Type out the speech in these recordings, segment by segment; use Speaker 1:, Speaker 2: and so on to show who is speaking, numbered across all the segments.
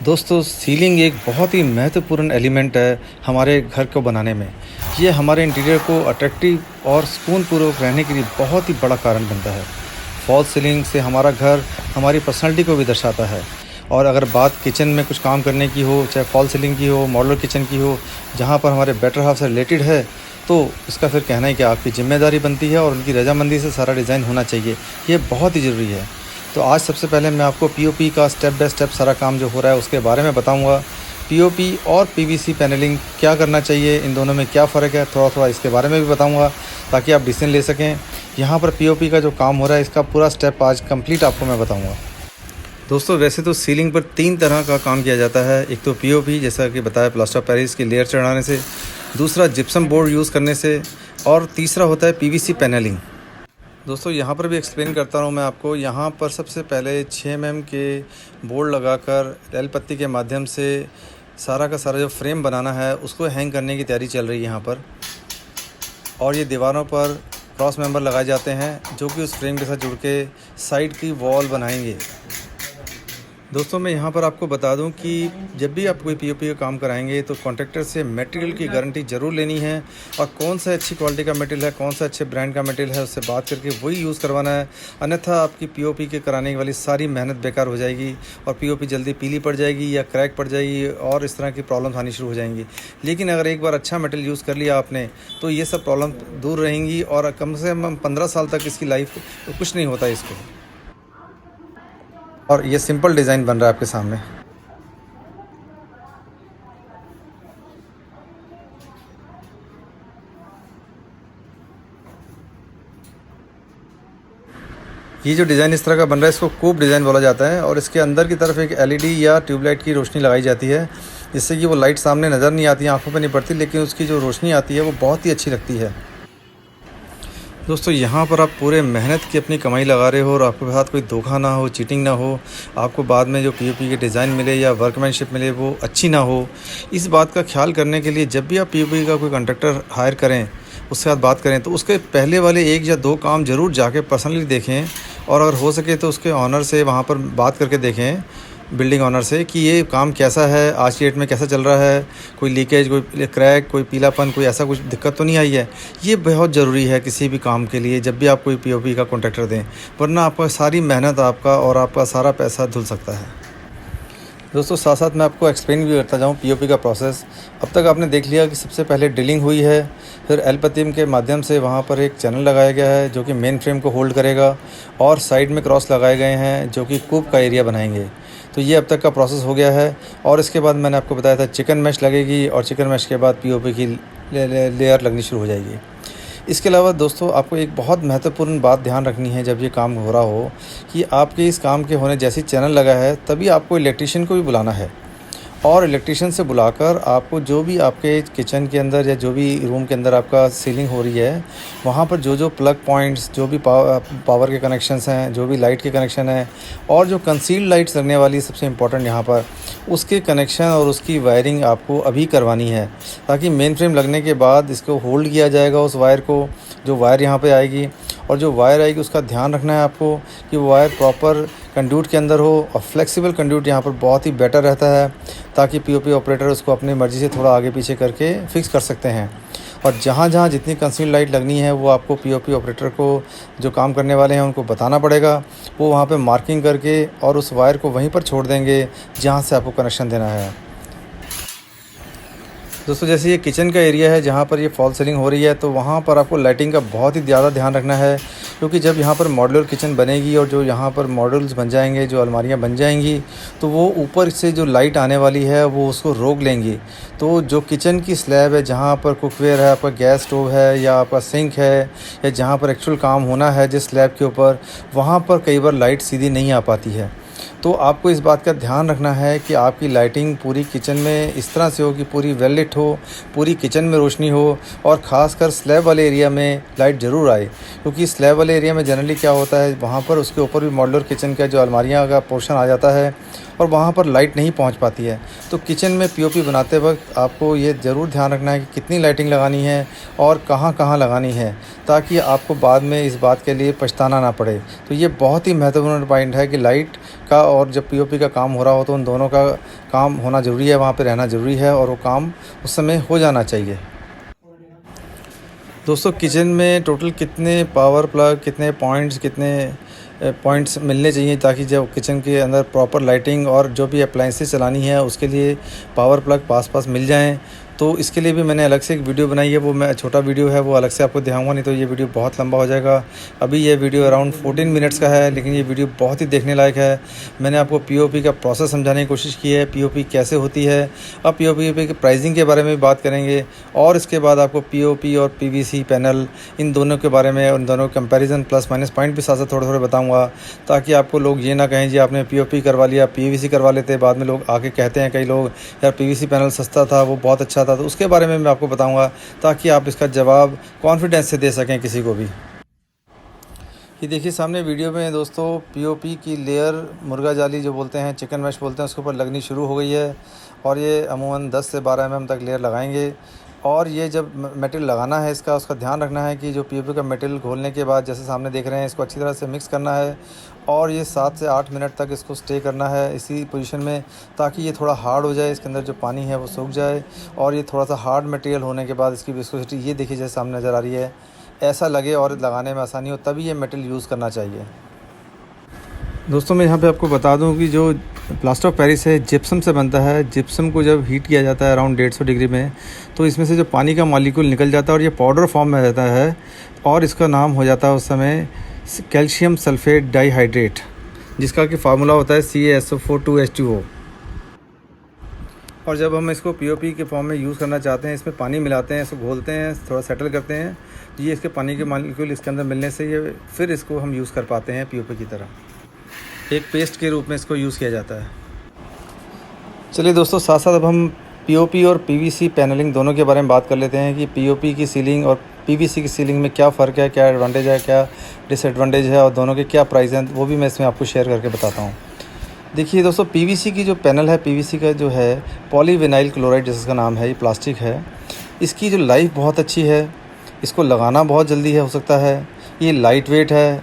Speaker 1: दोस्तों, सीलिंग एक बहुत ही महत्वपूर्ण एलिमेंट है हमारे घर को बनाने में। ये हमारे इंटीरियर को अट्रैक्टिव और सुकूनपूर्वक रहने के लिए बहुत ही बड़ा कारण बनता है। फॉल्स सीलिंग से हमारा घर हमारी पर्सनैलिटी को भी दर्शाता है। और अगर बात किचन में कुछ काम करने की हो, चाहे फॉल्स सीलिंग की हो, मॉड्यूलर किचन की हो, जहाँ पर हमारे बेटर हाल्फ से रिलेटेड है, तो इसका फिर कहना ही क्या, आपकी ज़िम्मेदारी बनती है और उनकी रजामंदी से सारा डिज़ाइन होना चाहिए। ये बहुत ही ज़रूरी है। तो आज सबसे पहले मैं आपको पीओपी का स्टेप बाय स्टेप सारा काम जो हो रहा है उसके बारे में बताऊंगा। पीओपी और पीवीसी पैनलिंग क्या करना चाहिए, इन दोनों में क्या फ़र्क है, थोड़ा थोड़ा इसके बारे में भी बताऊंगा ताकि आप डिसीजन ले सकें। यहाँ पर पीओपी का जो काम हो रहा है इसका पूरा स्टेप आज कंप्लीट आपको मैं बताऊँगा। दोस्तों, वैसे तो सीलिंग पर 3 तरह का काम किया जाता है। एक तो पीओपी, जैसा कि बताया, प्लास्टर ऑफ पेरिस की लेयर चढ़ाने से, दूसरा जिप्सम बोर्ड यूज़ करने से, और तीसरा होता है पीवीसी पैनलिंग। दोस्तों, यहाँ पर भी एक्सप्लेन करता हूँ मैं आपको। यहाँ पर सबसे पहले 6 mm के बोर्ड लगाकर एल पत्ती के माध्यम से सारा का सारा जो फ्रेम बनाना है उसको हैंग करने की तैयारी चल रही है यहाँ पर। और ये दीवारों पर क्रॉस मेंबर लगाए जाते हैं जो कि उस फ्रेम के साथ जुड़ के साइड की वॉल बनाएंगे। दोस्तों, मैं यहाँ पर आपको बता दूं कि जब भी आप कोई पीओपी का काम कराएंगे तो कॉन्ट्रैक्टर से मटेरियल की गारंटी ज़रूर लेनी है, और कौन सा अच्छी क्वालिटी का मटेरियल है, कौन सा अच्छे ब्रांड का मटेरियल है, उससे बात करके वही यूज़ करवाना है। अन्यथा आपकी पीओपी के कराने वाली सारी मेहनत बेकार हो जाएगी और पीओपी जल्दी पीली पड़ जाएगी या क्रैक पड़ जाएगी और इस तरह की प्रॉब्लम्स आनी शुरू हो जाएंगी। लेकिन अगर एक बार अच्छा मटेरियल यूज़ कर लिया आपने तो ये सब प्रॉब्लम दूर रहेंगी और कम से कम 15 साल तक इसकी लाइफ कुछ नहीं होता इसको। और ये सिंपल डिज़ाइन बन रहा है आपके सामने। ये जो डिज़ाइन इस तरह का बन रहा है इसको कूप डिज़ाइन बोला जाता है, और इसके अंदर की तरफ एक एलईडी या ट्यूबलाइट की रोशनी लगाई जाती है, जिससे कि वो लाइट सामने नज़र नहीं आती, आंखों पे नहीं पड़ती, लेकिन उसकी जो रोशनी आती है वो बहुत ही अच्छी लगती है। दोस्तों, यहाँ पर आप पूरे मेहनत की अपनी कमाई लगा रहे हो और आपके साथ कोई धोखा ना हो, चीटिंग ना हो, आपको बाद में जो पीओपी के डिज़ाइन मिले या वर्कमैनशिप मिले वो अच्छी ना हो। इस बात का ख्याल करने के लिए जब भी आप पीओपी का कोई कॉन्ट्रैक्टर हायर करें, उसके साथ बात करें, तो उसके पहले वाले 1 या 2 काम ज़रूर जाके पर्सनली देखें, और अगर हो सके तो उसके ऑनर से वहाँ पर बात करके देखें, बिल्डिंग ऑनर से, कि ये काम कैसा है, आज की डेट में कैसा चल रहा है, कोई लीकेज, कोई क्रैक, कोई पीलापन, कोई ऐसा कुछ दिक्कत तो नहीं आई है। ये बहुत ज़रूरी है किसी भी काम के लिए जब भी आप कोई पीओपी का कॉन्ट्रैक्टर दें, वरना आपका सारी मेहनत आपका और आपका सारा पैसा धुल सकता है। दोस्तों, साथ साथ मैं आपको एक्सप्लेन भी करता जाऊँ पीओपी का प्रोसेस। अब तक आपने देख लिया कि सबसे पहले ड्रिलिंग हुई है, फिर एल पत्ती के माध्यम से वहाँ पर एक चैनल लगाया गया है जो कि मेन फ्रेम को होल्ड करेगा, और साइड में क्रॉस लगाए गए हैं जो कि कूप का एरिया बनाएंगे। तो ये अब तक का प्रोसेस हो गया है। और इसके बाद मैंने आपको बताया था चिकन मैश लगेगी, और चिकन मैश के बाद पीओपी की लेयर लगनी शुरू हो जाएगी। इसके अलावा दोस्तों, आपको एक बहुत महत्वपूर्ण बात ध्यान रखनी है जब ये काम हो रहा हो, कि आपके इस काम के होने जैसी चैनल लगा है तभी आपको इलेक्ट्रीशियन को भी बुलाना है, और इलेक्ट्रीशियन से बुलाकर आपको जो भी आपके किचन के अंदर या जो भी रूम के अंदर आपका सीलिंग हो रही है, वहाँ पर जो जो प्लग पॉइंट्स, जो भी पावर के कनेक्शंस हैं, जो भी लाइट के कनेक्शन हैं, और जो कंसील्ड लाइट्स लगने वाली सबसे इम्पोर्टेंट यहाँ पर, उसके कनेक्शन और उसकी वायरिंग आपको अभी करवानी है, ताकि मेन फ्रेम लगने के बाद इसको होल्ड किया जाएगा उस वायर को, जो वायर यहाँ पर आएगी। और जो वायर आएगी उसका ध्यान रखना है आपको कि वो वायर प्रॉपर कंड्यूट के अंदर हो, और फ्लेक्सिबल कंड्यूट यहाँ पर बहुत ही बेटर रहता है, ताकि पीओपी ऑपरेटर उसको अपनी मर्ज़ी से थोड़ा आगे पीछे करके फिक्स कर सकते हैं। और जहाँ जहाँ जितनी कंसील्ड लाइट लगनी है वो आपको पीओपी ऑपरेटर को, जो काम करने वाले हैं, उनको बताना पड़ेगा। वो वहाँ पे मार्किंग करके और उस वायर को वहीं पर छोड़ देंगे जहाँ से आपको कनेक्शन देना है। दोस्तों, जैसे ये किचन का एरिया है जहाँ पर ये फॉल सीलिंग हो रही है, तो वहाँ पर आपको लाइटिंग का बहुत ही ज़्यादा ध्यान रखना है, क्योंकि जब यहाँ पर मॉड्यूलर किचन बनेगी और जो यहाँ पर मॉड्यूल्स बन जाएंगे, जो अलमारियाँ बन जाएंगी, तो वो ऊपर से जो लाइट आने वाली है वो उसको रोक लेंगी। तो जो किचन की स्लैब है, जहाँ पर कुकवेयर है, आपका गैस स्टोव है या आपका सिंक है, या जहाँ पर एक्चुअल काम होना है जिस स्लैब के ऊपर, वहाँ पर कई बार लाइट सीधी नहीं आ पाती है। तो आपको इस बात का ध्यान रखना है कि आपकी लाइटिंग पूरी किचन में इस तरह से हो कि पूरी वेल लिट हो, पूरी किचन में रोशनी हो, और ख़ासकर स्लैब वाले एरिया में लाइट ज़रूर आए, क्योंकि स्लैब वाले एरिया में जनरली क्या होता है, वहाँ पर उसके ऊपर भी मॉड्यूलर किचन का जो अलमारियाँ का पोर्शन आ जाता है, और वहाँ पर लाइट नहीं पहुँच पाती है। तो किचन में पीओपी बनाते वक्त आपको ये ज़रूर ध्यान रखना है कि कितनी लाइटिंग लगानी है और कहाँ-कहाँ लगानी है, ताकि आपको बाद में इस बात के लिए पछताना ना पड़े। तो ये बहुत ही महत्वपूर्ण पॉइंट है कि लाइट का और जब पीओपी का काम हो रहा हो तो उन दोनों का काम होना ज़रूरी है, वहाँ पे रहना ज़रूरी है और वो काम उस समय हो जाना चाहिए। दोस्तों, किचन में टोटल कितने पावर प्लग, कितने पॉइंट्स मिलने चाहिए ताकि जब किचन के अंदर प्रॉपर लाइटिंग और जो भी अप्लायंसेस चलानी है उसके लिए पावर प्लग पास मिल जाएं। तो इसके लिए भी मैंने अलग से एक वीडियो बनाई है, वो मैं छोटा वीडियो है, वो अलग से आपको दिखाऊंगा, नहीं तो ये वीडियो बहुत लंबा हो जाएगा। अभी ये वीडियो अराउंड 14 मिनट्स का है, लेकिन ये वीडियो बहुत ही देखने लायक है। मैंने आपको पीओपी का प्रोसेस समझाने की कोशिश की है, पीओपी कैसे होती है। अब पीओपी के प्राइसिंग के बारे में भी बात करेंगे और इसके बाद आपको पीओपी और पीवीसी पैनल इन दोनों के बारे में, उन दोनों कंपैरिजन प्लस माइनस पॉइंट भी साथ साथ थोड़े थोड़े बताऊँगा, ताकि आपको लोग ये ना कहें जी आपने पीओपी करवा लिया, पीवीसी करवा लेते। बाद में लोग आके कहते हैं कई लोग, यार पीवीसी पैनल सस्ता था, वो बहुत अच्छा था। तो उसके बारे में मैं आपको बताऊंगा ताकि आप इसका जवाब कॉन्फिडेंस से दे सकें किसी को भी। ये देखिए सामने वीडियो में दोस्तों, पीओपी की लेयर मुर्गा जाली जो बोलते हैं, चिकन मैश बोलते हैं, उसके ऊपर लगनी शुरू हो गई है और ये अमूमन 10 से 12 mm तक लेयर लगाएंगे। और ये जब मटेरियल लगाना है इसका, उसका ध्यान रखना है कि जो पीओपी का मटेरियल घोलने के बाद जैसे सामने देख रहे हैं, इसको अच्छी तरह से मिक्स करना है और ये 7 से 8 मिनट तक इसको स्टे करना है इसी पोजीशन में, ताकि ये थोड़ा हार्ड हो जाए, इसके अंदर जो पानी है वो सूख जाए और ये थोड़ा सा हार्ड मटेरियल होने के बाद इसकी विस्कोसिटी ये देखिए जैसे सामने नज़र आ रही है, ऐसा लगे और लगाने में आसानी हो, तभी ये मटेरियल यूज़ करना चाहिए। दोस्तों, मैं यहाँ पे आपको बता दूँ कि जो प्लास्टर ऑफ पेरिस है जिप्सम से बनता है। जिप्सम को जब हीट किया जाता है अराउंड 150 डिग्री में, तो इसमें से जो पानी का मॉलिक्यूल निकल जाता है और ये पाउडर फॉर्म में रहता है और इसका नाम हो जाता है उस समय कैल्शियम सल्फेट डाइहाइड्रेट, जिसका कि फार्मूला होता है CaSO4 2H2O। और जब हम इसको पीओपी के फॉर्म में यूज़ करना चाहते हैं, इसमें पानी मिलाते हैं, इसको घोलते हैं, थोड़ा सेटल करते हैं, तो ये इसके पानी के मॉलिक्यूल इसके अंदर मिलने से ये फिर इसको हम यूज़ कर पाते हैं पीओपी की तरह। एक पेस्ट के रूप में इसको यूज़ किया जाता है। चलिए दोस्तों, साथ साथ अब हम पीओपी और पीवीसी पैनलिंग दोनों के बारे में बात कर लेते हैं कि पीओपी की सीलिंग और पीवीसी की सीलिंग में क्या फ़र्क है, क्या एडवांटेज है, क्या डिसएडवांटेज है और दोनों के क्या प्राइस हैं, वो भी मैं इसमें आपको शेयर करके बताता हूँ। देखिए दोस्तों, पीवीसी की जो पैनल है, पीवीसी का जो है पॉलीविनाइल क्लोराइड जिसका नाम है, ये प्लास्टिक है। इसकी जो लाइफ बहुत अच्छी है, इसको लगाना बहुत जल्दी है हो सकता है, ये लाइट वेट है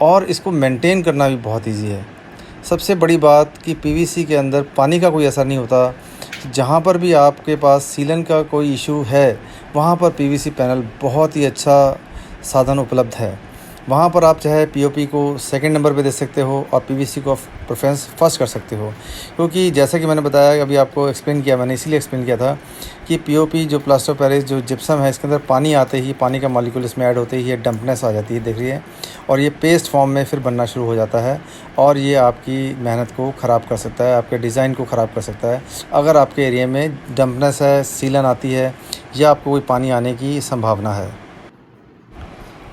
Speaker 1: और इसको मेंटेन करना भी बहुत इजी है। सबसे बड़ी बात कि पीवीसी के अंदर पानी का कोई असर नहीं होता। जहाँ पर भी आपके पास सीलन का कोई इशू है, वहाँ पर पीवीसी पैनल बहुत ही अच्छा साधन उपलब्ध है। वहाँ पर आप चाहे पीओपी को सेकंड नंबर पे दे सकते हो और पीवीसी को प्रेफरेंस फर्स्ट कर सकते हो, क्योंकि जैसा कि मैंने बताया, अभी आपको एक्सप्लेन किया, मैंने इसीलिए एक्सप्लेन किया था कि पीओपी जो प्लास्टर ऑफ पेरिस जो जिप्सम है, इसके अंदर पानी आते ही, पानी का मॉलिक्यूल इसमें ऐड होते ही ये डम्पनेस आ जाती है, देख रही है, और ये पेस्ट फॉर्म में फिर बनना शुरू हो जाता है और ये आपकी मेहनत को ख़राब कर सकता है, आपके डिज़ाइन को ख़राब कर सकता है। अगर आपके एरिया में डम्पनेस है, सीलन आती है या आपको कोई पानी आने की संभावना है।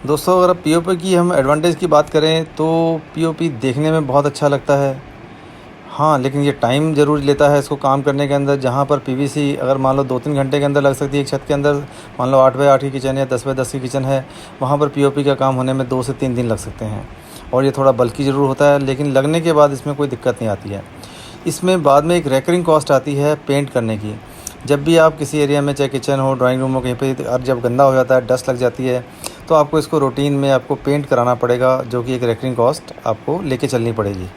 Speaker 1: दोस्तों, अगर पीओपी की हम एडवांटेज की बात करें तो पीओपी देखने में बहुत अच्छा लगता है, हाँ, लेकिन ये टाइम ज़रूर लेता है इसको काम करने के अंदर। जहाँ पर पीवीसी अगर मान लो 2-3 घंटे के अंदर लग सकती है एक छत के अंदर, मान लो 8 बाई 8 की किचन है, 10 बाई 10 की किचन है, वहाँ पर पीओपी का काम होने में 2 से 3 दिन लग सकते हैं। और ये थोड़ा बल्कि ज़रूर होता है, लेकिन लगने के बाद इसमें कोई दिक्कत नहीं आती है। इसमें बाद में एक रेकरिंग कॉस्ट आती है पेंट करने की। जब भी आप किसी एरिया में, चाहे किचन हो, ड्राइंग रूम हो, कहीं पर और जब गंदा हो जाता है, डस्ट लग जाती है, तो आपको इसको रूटीन में आपको पेंट कराना पड़ेगा, जो कि एक रेकरिंग कॉस्ट आपको लेके चलनी पड़ेगी।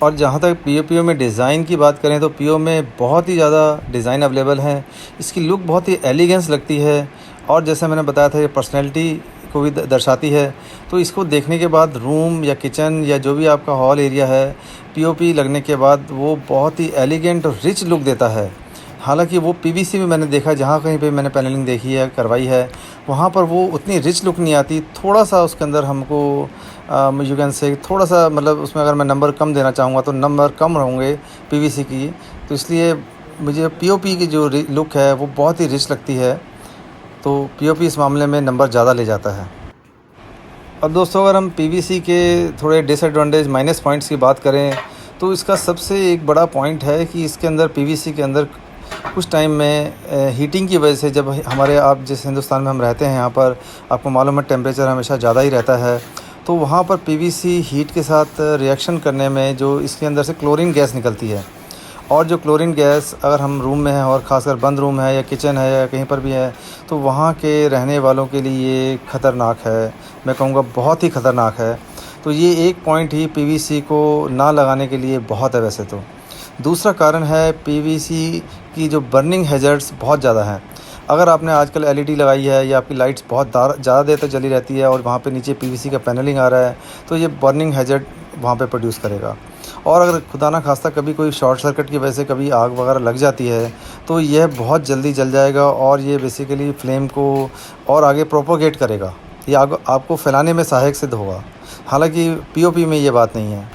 Speaker 1: और जहाँ तक पीओपी में डिज़ाइन की बात करें तो पीओ में बहुत ही ज़्यादा डिज़ाइन अवेलेबल हैं। इसकी लुक बहुत ही एलिगेंस लगती है और जैसे मैंने बताया था, ये पर्सनैलिटी को भी दर्शाती है। तो इसको देखने के बाद रूम या किचन या जो भी आपका हॉल एरिया है, पीओपी लगने के बाद वो बहुत ही एलिगेंट और रिच लुक देता है। हालांकि वो पीवीसी में मैंने देखा, जहाँ कहीं पे मैंने पैनलिंग देखी है, करवाई है, वहाँ पर वो उतनी रिच लुक नहीं आती। थोड़ा सा उसके अंदर हमको यू कैन से थोड़ा सा, मतलब उसमें अगर मैं नंबर कम देना चाहूँगा तो नंबर कम होंगे पीवीसी की। तो इसलिए मुझे पीओपी की जो लुक है वो बहुत ही रिच लगती है, तो पीओपी इस मामले में नंबर ज़्यादा ले जाता है। अब दोस्तों, अगर हम पीवीसी के थोड़े डिसएडवांटेज माइनस पॉइंट्स की बात करें तो इसका सबसे एक बड़ा पॉइंट है कि इसके अंदर, पीवीसी के अंदर, कुछ टाइम में हीटिंग की वजह से, जब हमारे, आप जिस हिंदुस्तान में हम रहते हैं, यहाँ पर आपको मालूम है टेम्परेचर हमेशा ज़्यादा ही रहता है, तो वहाँ पर पीवीसी हीट के साथ रिएक्शन करने में जो इसके अंदर से क्लोरीन गैस निकलती है और जो क्लोरीन गैस अगर हम रूम में हैं और ख़ासकर बंद रूम है या किचन है या कहीं पर भी है, तो वहाँ के रहने वालों के लिए ये ख़तरनाक है, मैं कहूँगा बहुत ही ख़तरनाक है। तो ये एक पॉइंट ही पीवीसी को ना लगाने के लिए बहुत है वैसे तो। दूसरा कारण है पीवीसी की जो बर्निंग हैज़र्ड्स बहुत ज़्यादा हैं। अगर आपने आजकल एलईडी लगाई है या आपकी लाइट्स बहुत ज़्यादा देर तक जली रहती है और वहाँ पे नीचे पीवीसी का पैनलिंग आ रहा है, तो ये बर्निंग हैज़र्ड वहाँ पे प्रोड्यूस करेगा। और अगर खुदा ना खास्ता कभी कोई शॉर्ट सर्किट की वजह से कभी आग वगैरह लग जाती है, तो यह बहुत जल्दी जल जाएगा और ये बेसिकली फ्लेम को और आगे प्रोपोगेट करेगा। ये आग आपको फैलाने में सहायक सिद्ध होगा। हालाँकि पीओपी में ये बात नहीं है।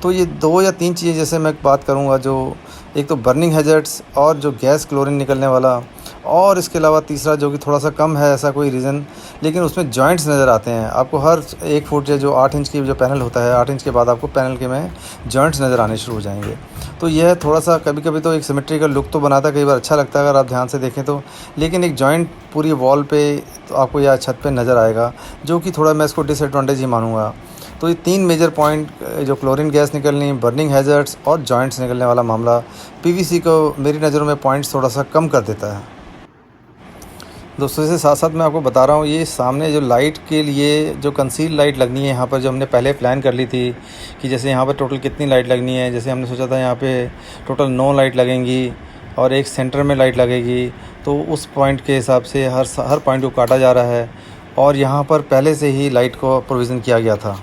Speaker 1: तो ये 2 या 3 चीज़ें जैसे मैं बात करूँगा, जो एक तो बर्निंग हैज़र्ड्स और जो गैस क्लोरीन निकलने वाला, और इसके अलावा तीसरा जो कि थोड़ा सा कम है ऐसा कोई रीज़न, लेकिन उसमें जॉइंट्स नज़र आते हैं आपको। हर 1 फुट जो 8 इंच की जो पैनल होता है, 8 इंच के बाद आपको पैनल के में जॉइंट्स नज़र आने शुरू हो जाएंगे। तो यह थोड़ा सा कभी-कभी तो एक सिमेट्रिकल लुक तो बनाता है, कई बार अच्छा लगता है अगर आप ध्यान से देखें तो, लेकिन एक जॉइंट पूरी वॉल पे तो आपको या छत पे नज़र आएगा, जो कि थोड़ा मैं इसको डिसएडवांटेज ही मानूँगा। तो ये 3 मेजर पॉइंट, जो क्लोरीन गैस निकलनी, बर्निंग हैज़र्ड्स और जॉइंट्स निकलने वाला मामला, पीवीसी को मेरी नज़रों में पॉइंट्स थोड़ा सा कम कर देता है। दोस्तों इसके साथ साथ मैं आपको बता रहा हूँ, ये सामने जो लाइट के लिए जो कंसील लाइट लगनी है यहाँ पर, जो हमने पहले प्लान कर ली थी कि जैसे यहाँ पर टोटल कितनी लाइट लगनी है। जैसे हमने सोचा था यहाँ पे टोटल 9 लाइट लगेंगी और एक सेंटर में लाइट लगेगी, तो उस पॉइंट के हिसाब से हर पॉइंट को काटा जा रहा है और यहाँ पर पहले से ही लाइट को प्रोविज़न किया गया था।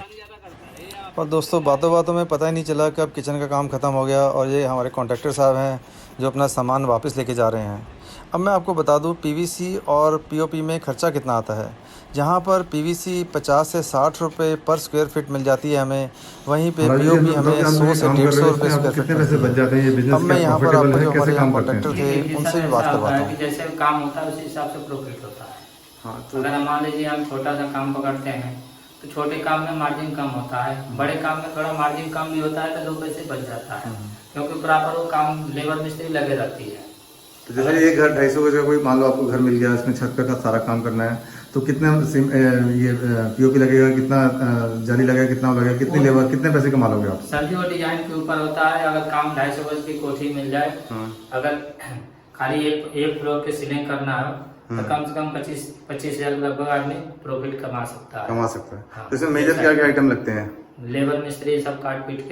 Speaker 1: और दोस्तों बातों बातों में पता ही नहीं चला कब किचन का काम ख़त्म हो गया और ये हमारे कॉन्ट्रैक्टर साहब हैं जो अपना सामान वापस लेके जा रहे हैं। अब मैं आपको बता दूं पीवीसी और पीओपी में ख़र्चा कितना आता है। जहां पर पीवीसी 50 से 60 रुपये पर स्क्वायर फीट मिल जाती है हमें, वहीं पे पीओपी हमें 100 से 150 रुपये स्क्वायर फीट मिलती है। अब मैं यहाँ पर आपको जो हमारे यहाँ कॉन्ट्रैक्टर थे उनसे भी बात करवाता हूँ।
Speaker 2: जैसे काम होता है उसी हिसाब से प्रॉफिट होता है। हाँ, तो अगर मान लीजिए हम छोटा सा काम पकड़ते हैं तो छोटे काम में मार्जिन कम होता है, बड़े काम में थोड़ा मार्जिन कम भी होता है तो 2 पैसे बच जाता है, क्योंकि प्रॉपर वो काम लेबर मिस्त्री लगे रहती है।
Speaker 3: तो जैसे ये घर 250 गज का कोई मान लो आपको घर मिल गया, इसमें छत पे का सारा काम करना है, तो कितने ये पीओपी लगेगा, कितना जाली लगेगा, कितना लगेगा, कितनी लेबर, कितने पैसे कमा लोगे आप?
Speaker 2: सर जी वो डिजाइन के ऊपर होता है। अगर काम 250 गज की कोठी मिल जाए, अगर खाली एक फ्लोर के सीलिंग करना है तो कम से कम 25,000 लगभग आदमी प्रॉफिट कमा सकता है।
Speaker 3: हाँ। तो इसमें मेजर क्या क्या आइटम लगते हैं?
Speaker 2: लेबर मिस्त्री सब काट पीट के